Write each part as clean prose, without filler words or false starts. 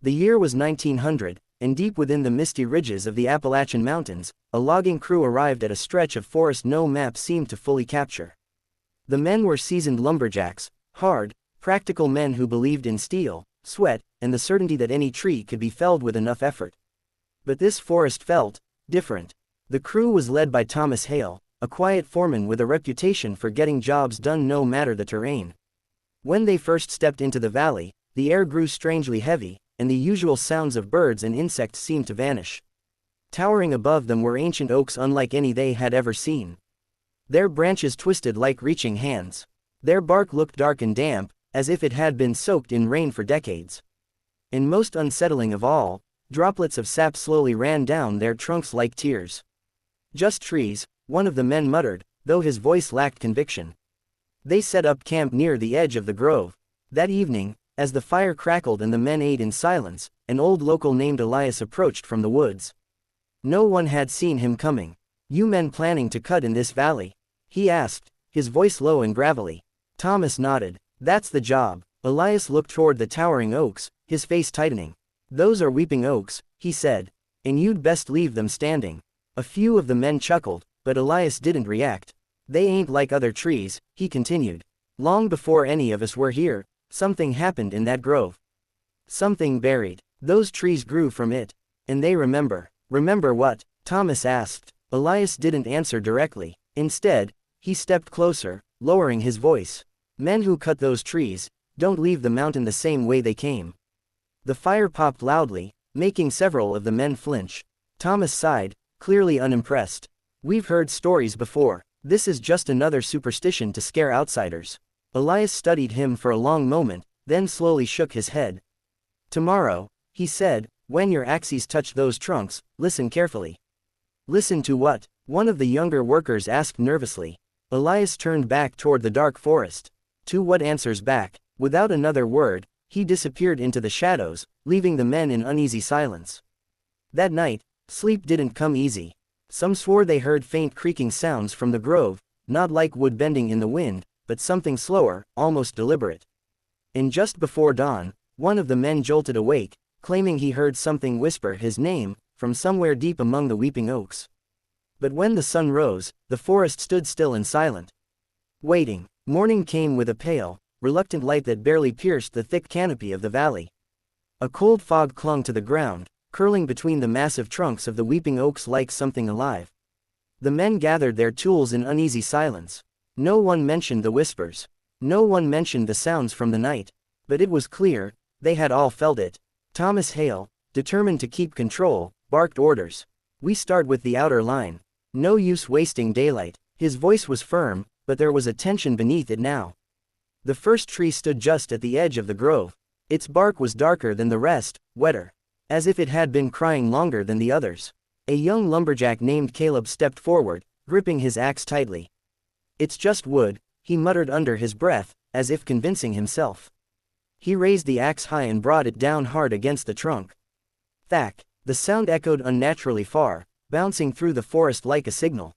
The year was 1900, and deep within the misty ridges of the Appalachian Mountains, a logging crew arrived at a stretch of forest no map seemed to fully capture. The men were seasoned lumberjacks, hard, practical men who believed in steel, sweat, and the certainty that any tree could be felled with enough effort. But this forest felt different. The crew was led by Thomas Hale, a quiet foreman with a reputation for getting jobs done no matter the terrain. When they first stepped into the valley, the air grew strangely heavy, and the usual sounds of birds and insects seemed to vanish. Towering above them were ancient oaks unlike any they had ever seen. Their branches twisted like reaching hands. Their bark looked dark and damp, as if it had been soaked in rain for decades. And most unsettling of all, droplets of sap slowly ran down their trunks like tears. "Just trees," one of the men muttered, though his voice lacked conviction. They set up camp near the edge of the grove. That evening, as the fire crackled and the men ate in silence, an old local named Elias approached from the woods. No one had seen him coming. "You men planning to cut in this valley?" he asked, his voice low and gravelly. Thomas nodded. "That's the job." Elias looked toward the towering oaks, his face tightening. "Those are weeping oaks," he said. "And you'd best leave them standing." A few of the men chuckled, but Elias didn't react. "They ain't like other trees," he continued. "Long before any of us were here, something happened in that grove. Something buried. Those trees grew from it. And they remember." "Remember what?" Thomas asked. Elias didn't answer directly. Instead, he stepped closer, lowering his voice. "Men who cut those trees don't leave the mountain the same way they came." The fire popped loudly, making several of the men flinch. Thomas sighed, clearly unimpressed. "We've heard stories before. This is just another superstition to scare outsiders." Elias studied him for a long moment, then slowly shook his head. "Tomorrow," he said, "when your axes touch those trunks, listen carefully." "Listen to what?" one of the younger workers asked nervously. Elias turned back toward the dark forest. "To what answers back." Without another word, he disappeared into the shadows, leaving the men in uneasy silence. That night, sleep didn't come easy. Some swore they heard faint creaking sounds from the grove, not like wood bending in the wind, but something slower, almost deliberate. And just before dawn, one of the men jolted awake, claiming he heard something whisper his name, from somewhere deep among the weeping oaks. But when the sun rose, the forest stood still and silent. Waiting. Morning came with a pale, reluctant light that barely pierced the thick canopy of the valley. A cold fog clung to the ground, curling between the massive trunks of the weeping oaks like something alive. The men gathered their tools in uneasy silence. No one mentioned the whispers. No one mentioned the sounds from the night. But it was clear, they had all felt it. Thomas Hale, determined to keep control, barked orders. "We start with the outer line. No use wasting daylight." His voice was firm, but there was a tension beneath it now. The first tree stood just at the edge of the grove. Its bark was darker than the rest, wetter, as if it had been crying longer than the others. A young lumberjack named Caleb stepped forward, gripping his axe tightly. "It's just wood," he muttered under his breath, as if convincing himself. He raised the axe high and brought it down hard against the trunk. Thack! The sound echoed unnaturally far, bouncing through the forest like a signal.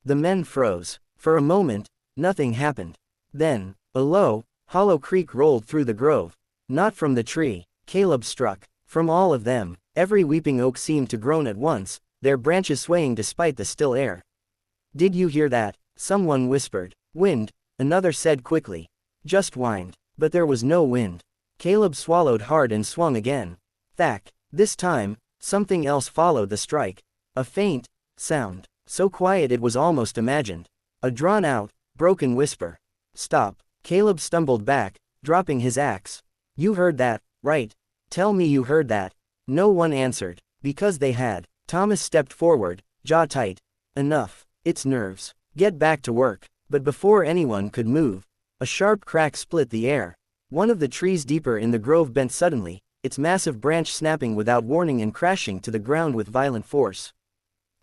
The men froze. For a moment, nothing happened. Then, a low, hollow creak rolled through the grove. Not from the tree, Caleb struck. From all of them. Every weeping oak seemed to groan at once, their branches swaying despite the still air. "Did you hear that?" someone whispered. "Wind," another said quickly. "Just wind." But there was no wind. Caleb swallowed hard and swung again. Thack! This time, something else followed the strike. A faint sound, so quiet it was almost imagined. A drawn-out, broken whisper. "Stop." Caleb stumbled back, dropping his axe. "You heard that, right? Tell me you heard that." No one answered, because they had. Thomas stepped forward, jaw tight. "Enough. It's nerves. Get back to work." But before anyone could move, a sharp crack split the air. One of the trees deeper in the grove bent suddenly, its massive branch snapping without warning and crashing to the ground with violent force.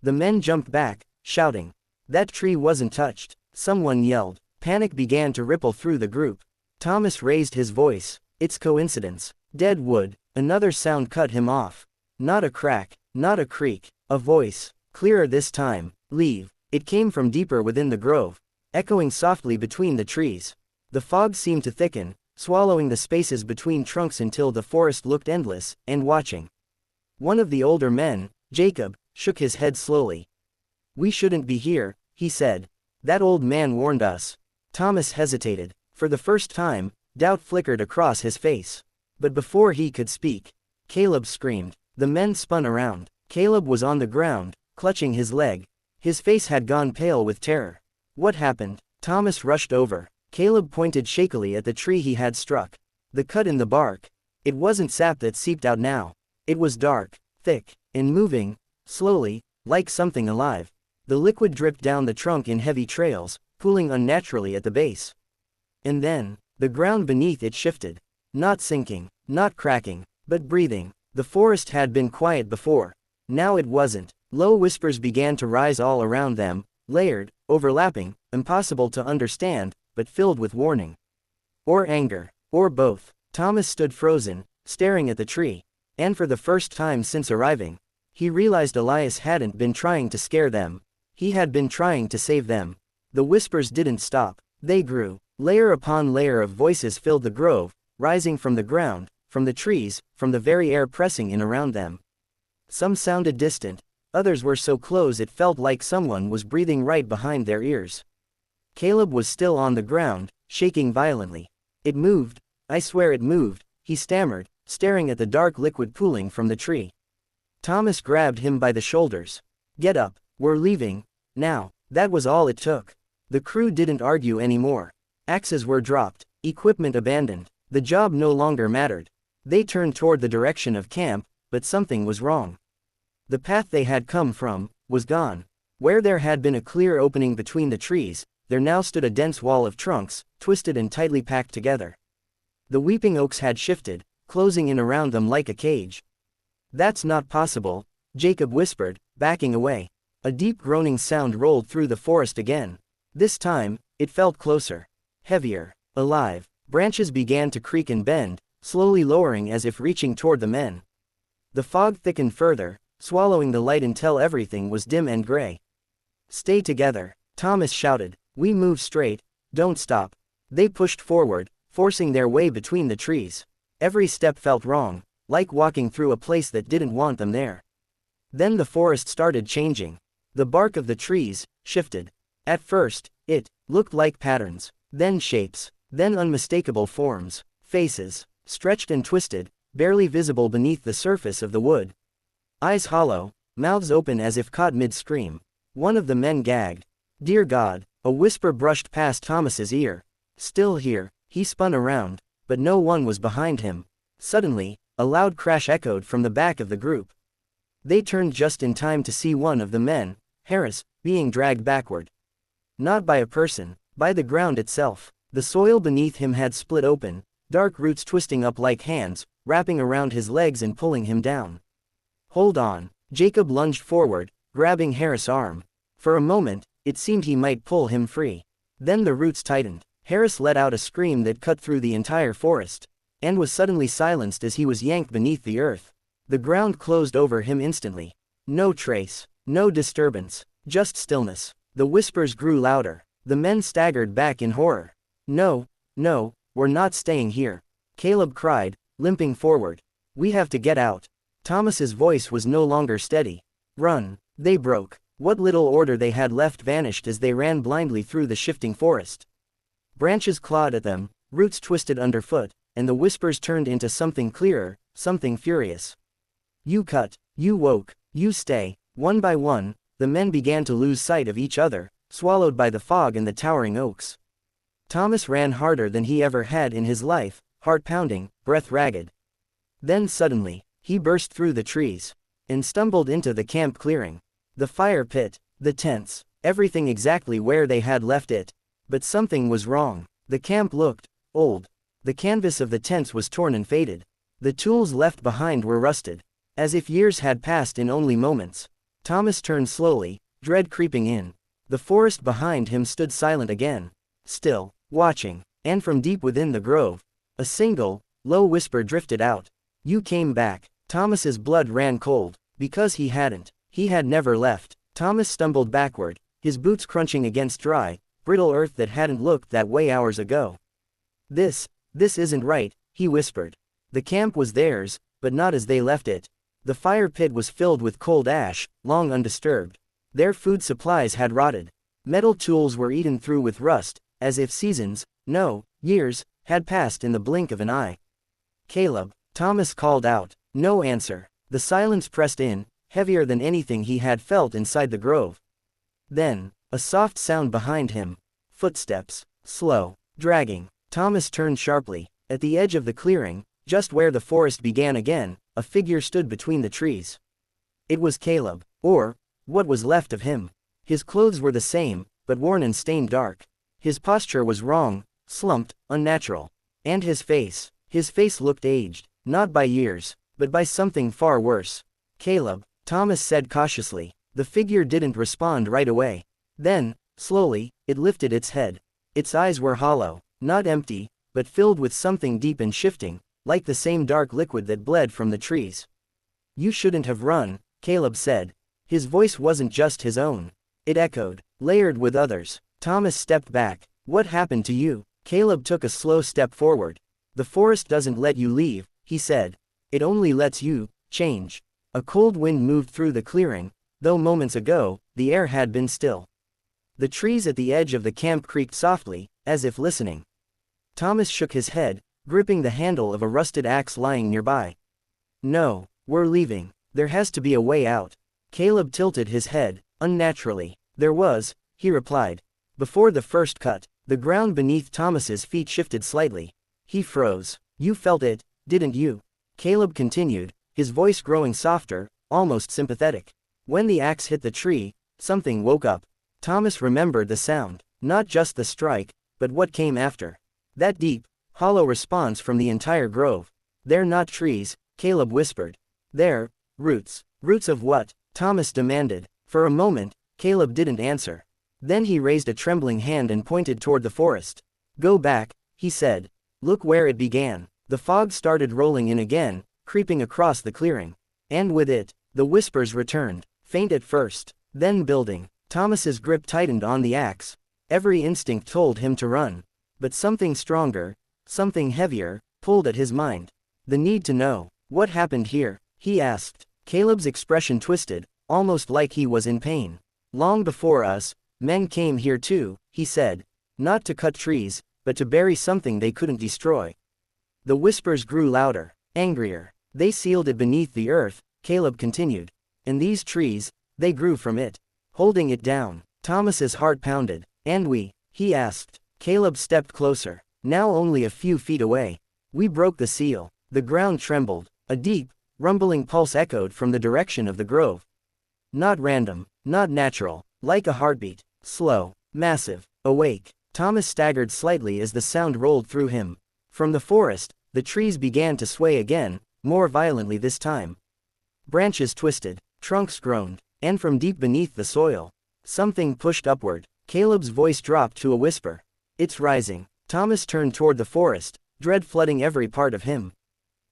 The men jumped back, shouting. "That tree wasn't touched," someone yelled. Panic began to ripple through the group. Thomas raised his voice. "It's coincidence. Dead wood." Another sound cut him off. Not a crack, not a creak, a voice, clearer this time. "Leave." It came from deeper within the grove, echoing softly between the trees. The fog seemed to thicken, swallowing the spaces between trunks until the forest looked endless, and watching. One of the older men, Jacob, shook his head slowly. "We shouldn't be here," he said. "That old man warned us." Thomas hesitated. For the first time, doubt flickered across his face. But before he could speak, Caleb screamed. The men spun around. Caleb was on the ground, clutching his leg. His face had gone pale with terror. "What happened?" Thomas rushed over. Caleb pointed shakily at the tree he had struck. The cut in the bark. It wasn't sap that seeped out now. It was dark, thick, and moving, slowly, like something alive. The liquid dripped down the trunk in heavy trails, pooling unnaturally at the base. And then, the ground beneath it shifted. Not sinking, not cracking, but breathing. The forest had been quiet before. Now it wasn't. Low whispers began to rise all around them, layered, overlapping, impossible to understand, but filled with warning. Or anger, or both. Thomas stood frozen, staring at the tree. And for the first time since arriving, he realized Elias hadn't been trying to scare them. He had been trying to save them. The whispers didn't stop. They grew. Layer upon layer of voices filled the grove, rising from the ground, from the trees, from the very air pressing in around them. Some sounded distant, others were so close it felt like someone was breathing right behind their ears. Caleb was still on the ground, shaking violently. "It moved, I swear it moved," he stammered, staring at the dark liquid pooling from the tree. Thomas grabbed him by the shoulders. "Get up, we're leaving, now." That was all it took. The crew didn't argue anymore. Axes were dropped, equipment abandoned. The job no longer mattered. They turned toward the direction of camp, but something was wrong. The path they had come from was gone. Where there had been a clear opening between the trees, there now stood a dense wall of trunks, twisted and tightly packed together. The weeping oaks had shifted, closing in around them like a cage. "That's not possible," Jacob whispered, backing away. A deep groaning sound rolled through the forest again. This time, it felt closer. Heavier. Alive. Branches began to creak and bend, slowly lowering as if reaching toward the men. The fog thickened further, swallowing the light until everything was dim and gray. "Stay together," Thomas shouted. "We move straight, don't stop." They pushed forward, forcing their way between the trees. Every step felt wrong, like walking through a place that didn't want them there. Then the forest started changing. The bark of the trees shifted. At first, it looked like patterns, then shapes, then unmistakable forms, faces, stretched and twisted, barely visible beneath the surface of the wood. Eyes hollow, mouths open as if caught mid-scream. One of the men gagged. "Dear God," a whisper brushed past Thomas's ear. "Still here." He spun around, but no one was behind him. Suddenly, a loud crash echoed from the back of the group. They turned just in time to see one of the men, Harris, being dragged backward. Not by a person, by the ground itself. The soil beneath him had split open, dark roots twisting up like hands, wrapping around his legs and pulling him down. "Hold on." Jacob lunged forward, grabbing Harris' arm. For a moment, it seemed he might pull him free. Then the roots tightened. Harris let out a scream that cut through the entire forest, and was suddenly silenced as he was yanked beneath the earth. The ground closed over him instantly. No trace, no disturbance, just stillness. The whispers grew louder. The men staggered back in horror. "No, no, we're not staying here," Caleb cried, limping forward. "We have to get out." Thomas's voice was no longer steady. "Run." They broke. What little order they had left vanished as they ran blindly through the shifting forest. Branches clawed at them, roots twisted underfoot, and the whispers turned into something clearer, something furious. "You cut, you woke, you stay." One by one, the men began to lose sight of each other, swallowed by the fog and the towering oaks. Thomas ran harder than he ever had in his life, heart pounding, breath ragged. Then suddenly, he burst through the trees, and stumbled into the camp clearing. The fire pit, the tents, everything exactly where they had left it. But something was wrong. The camp looked old. The canvas of the tents was torn and faded. The tools left behind were rusted, as if years had passed in only moments. Thomas turned slowly, dread creeping in. The forest behind him stood silent again, still, watching, and from deep within the grove, a single, low whisper drifted out. "You came back." Thomas's blood ran cold, because he hadn't. He had never left. Thomas stumbled backward, his boots crunching against dry, brittle earth that hadn't looked that way hours ago. This This isn't right, he whispered. The camp was theirs, but not as they left it. The fire pit was filled with cold ash, long undisturbed. Their food supplies had rotted. Metal tools were eaten through with rust, as if seasons, no, years, had passed in the blink of an eye. Caleb, Thomas called out. No answer. The silence pressed in, heavier than anything he had felt inside the grove. Then, a soft sound behind him. Footsteps. Slow. Dragging. Thomas turned sharply. At the edge of the clearing, just where the forest began again, a figure stood between the trees. It was Caleb, or what was left of him. His clothes were the same, but worn and stained dark. His posture was wrong, slumped, unnatural. And his face looked aged, not by years, but by something far worse. Caleb, Thomas said cautiously. The figure didn't respond right away. Then, slowly, it lifted its head. Its eyes were hollow, not empty, but filled with something deep and shifting, like the same dark liquid that bled from the trees. You shouldn't have run, Caleb said. His voice wasn't just his own. It echoed, layered with others. Thomas stepped back. What happened to you? Caleb took a slow step forward. The forest doesn't let you leave, he said. It only lets you change. A cold wind moved through the clearing, though moments ago, the air had been still. The trees at the edge of the camp creaked softly, as if listening. Thomas shook his head, gripping the handle of a rusted axe lying nearby. No, we're leaving. There has to be a way out. Caleb tilted his head, unnaturally. There was, he replied. Before the first cut, the ground beneath Thomas's feet shifted slightly. He froze. You felt it, didn't you? Caleb continued, his voice growing softer, almost sympathetic. When the axe hit the tree, something woke up. Thomas remembered the sound, not just the strike, but what came after. That deep, hollow response from the entire grove. They're not trees, Caleb whispered. They're roots. Roots of what? Thomas demanded. For a moment, Caleb didn't answer. Then he raised a trembling hand and pointed toward the forest. Go back, he said. Look where it began. The fog started rolling in again, creeping across the clearing. And with it, the whispers returned, faint at first, then building. Thomas's grip tightened on the axe. Every instinct told him to run. But something stronger, something heavier, pulled at his mind. The need to know. What happened here? He asked. Caleb's expression twisted, almost like he was in pain. Long before us, men came here too, he said. Not to cut trees, but to bury something they couldn't destroy. The whispers grew louder, angrier. They sealed it beneath the earth, Caleb continued. And these trees, they grew from it, holding it down. Thomas's heart pounded. And we? He asked. Caleb stepped closer, now only a few feet away. We broke the seal. The ground trembled. A deep, rumbling pulse echoed from the direction of the grove. Not random, not natural, like a heartbeat. Slow, massive, awake. Thomas staggered slightly as the sound rolled through him. From the forest, the trees began to sway again, more violently this time. Branches twisted, trunks groaned, and from deep beneath the soil, something pushed upward. Caleb's voice dropped to a whisper. It's rising. Thomas turned toward the forest, dread flooding every part of him.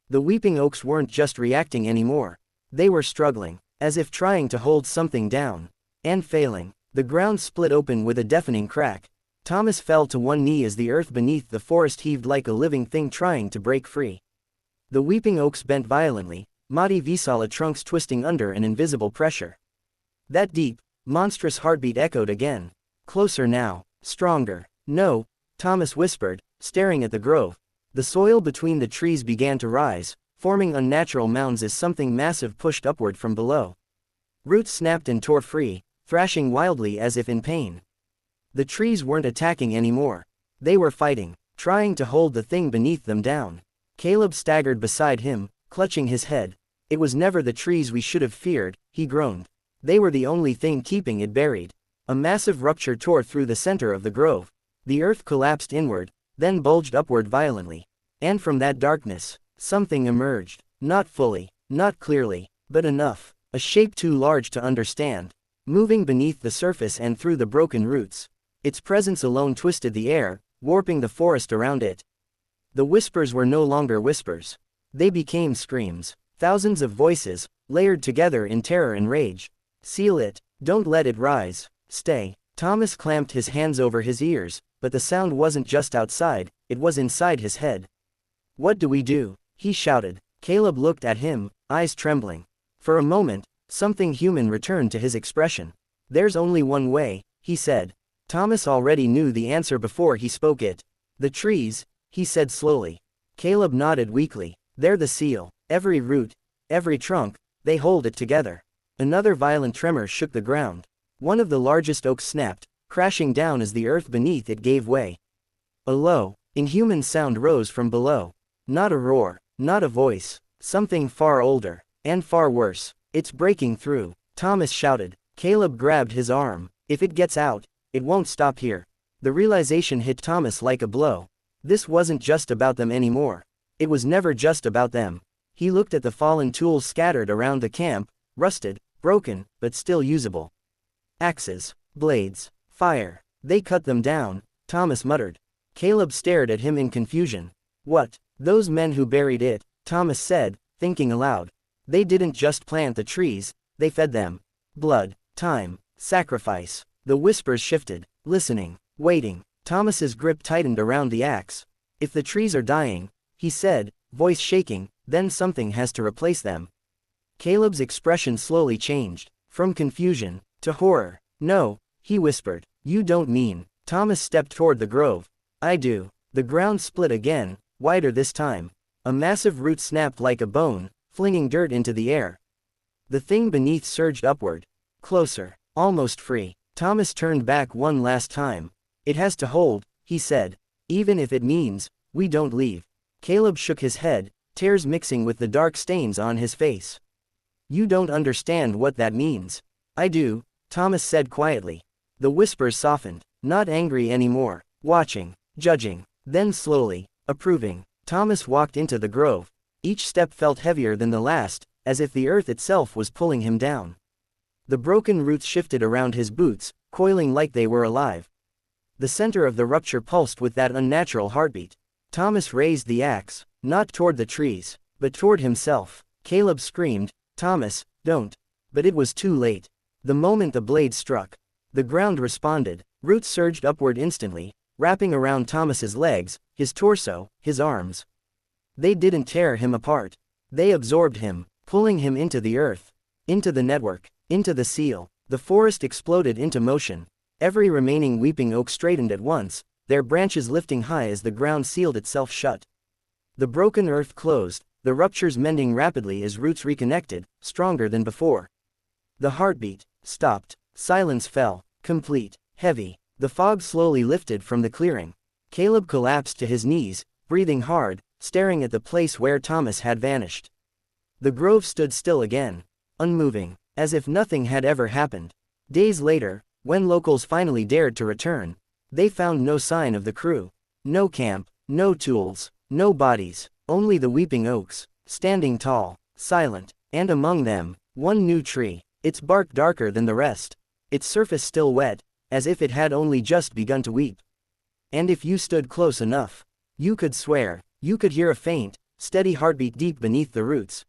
The weeping oaks weren't just reacting anymore. They were struggling, as if trying to hold something down. And failing. The ground split open with a deafening crack. Thomas fell to one knee as the earth beneath the forest heaved like a living thing trying to break free. The weeping oaks bent violently, mighty Visala trunks twisting under an invisible pressure. That deep, monstrous heartbeat echoed again. Closer now, stronger. No, Thomas whispered, staring at the grove. The soil between the trees began to rise, forming unnatural mounds as something massive pushed upward from below. Roots snapped and tore free, thrashing wildly as if in pain. The trees weren't attacking anymore. They were fighting, trying to hold the thing beneath them down. Caleb staggered beside him, clutching his head. It was never the trees we should have feared, he groaned. They were the only thing keeping it buried. A massive rupture tore through the center of the grove. The earth collapsed inward, then bulged upward violently. And from that darkness, something emerged. Not fully, not clearly, but enough. A shape too large to understand. Moving beneath the surface and through the broken roots. Its presence alone twisted the air, warping the forest around it. The whispers were no longer whispers. They became screams. Thousands of voices, layered together in terror and rage. Seal it. Don't let it rise. Stay. Thomas clamped his hands over his ears, but the sound wasn't just outside, it was inside his head. "What do we do?" he shouted. Caleb looked at him, eyes trembling. For a moment, something human returned to his expression. "There's only one way," he said. Thomas already knew the answer before he spoke it. "The trees," he said slowly. Caleb nodded weakly. "They're the seal. Every root, every trunk, they hold it together." Another violent tremor shook the ground. One of the largest oaks snapped, crashing down as the earth beneath it gave way. A low, inhuman sound rose from below. Not a roar, not a voice, something far older, and far worse. "It's breaking through," Thomas shouted. Caleb grabbed his arm. "If it gets out, it won't stop here." The realization hit Thomas like a blow. This wasn't just about them anymore. It was never just about them. He looked at the fallen tools scattered around the camp, rusted, broken, but still usable. Axes, blades, fire. "They cut them down," Thomas muttered. Caleb stared at him in confusion. "What? Those men who buried it," Thomas said, thinking aloud. "They didn't just plant the trees, they fed them. Blood, time, sacrifice." The whispers shifted, listening, waiting. Thomas's grip tightened around the axe. "If the trees are dying," he said, voice shaking, "then something has to replace them." Caleb's expression slowly changed, from confusion to horror. "No," he whispered. "You don't mean." Thomas stepped toward the grove. "I do." The ground split again, wider this time. A massive root snapped like a bone, flinging dirt into the air. The thing beneath surged upward. Closer, almost free. Thomas turned back one last time. "It has to hold," he said. "Even if it means we don't leave." Caleb shook his head, tears mixing with the dark stains on his face. "You don't understand what that means." "I do," Thomas said quietly. The whispers softened, not angry anymore, watching, judging, then slowly, approving. Thomas walked into the grove. Each step felt heavier than the last, as if the earth itself was pulling him down. The broken roots shifted around his boots, coiling like they were alive. The center of the rupture pulsed with that unnatural heartbeat. Thomas raised the axe, not toward the trees, but toward himself. Caleb screamed, "Thomas, don't." But it was too late. The moment the blade struck, the ground responded. Roots surged upward instantly, wrapping around Thomas's legs, his torso, his arms. They didn't tear him apart. They absorbed him, pulling him into the earth, into the network, into the seal. The forest exploded into motion. Every remaining weeping oak straightened at once, their branches lifting high as the ground sealed itself shut. The broken earth closed, the ruptures mending rapidly as roots reconnected, stronger than before. The heartbeat stopped. Silence fell, complete, heavy. The fog slowly lifted from the clearing. Caleb collapsed to his knees, breathing hard, staring at the place where Thomas had vanished. The grove stood still again, unmoving, as if nothing had ever happened. Days later, when locals finally dared to return, they found no sign of the crew. No camp, no tools, no bodies, only the weeping oaks, standing tall, silent, and among them, one new tree, its bark darker than the rest, its surface still wet, as if it had only just begun to weep. And if you stood close enough, you could swear, you could hear a faint, steady heartbeat deep beneath the roots.